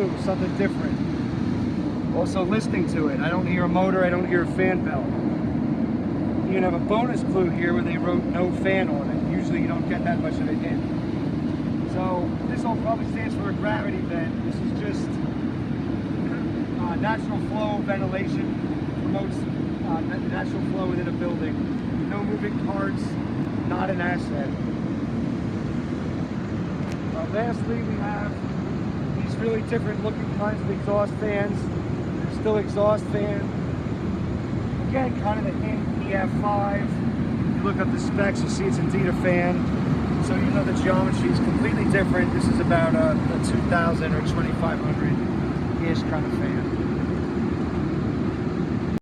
clue, something different. Also listening to it, I don't hear a motor, I don't hear a fan belt. You can have a bonus clue here where they wrote no fan on it. Usually you don't get that much of a hint. So this all probably stands for a gravity vent. This is just natural flow ventilation, promotes natural flow within a building. No moving parts, not an asset. Lastly, we have these really different looking kinds of exhaust fans. There's still exhaust fan. Again, kind of the hint, EF5. You look up the specs, you see it's indeed a fan. So you know the geometry is completely different. This is about a 2000 or 2500-ish kind of fan.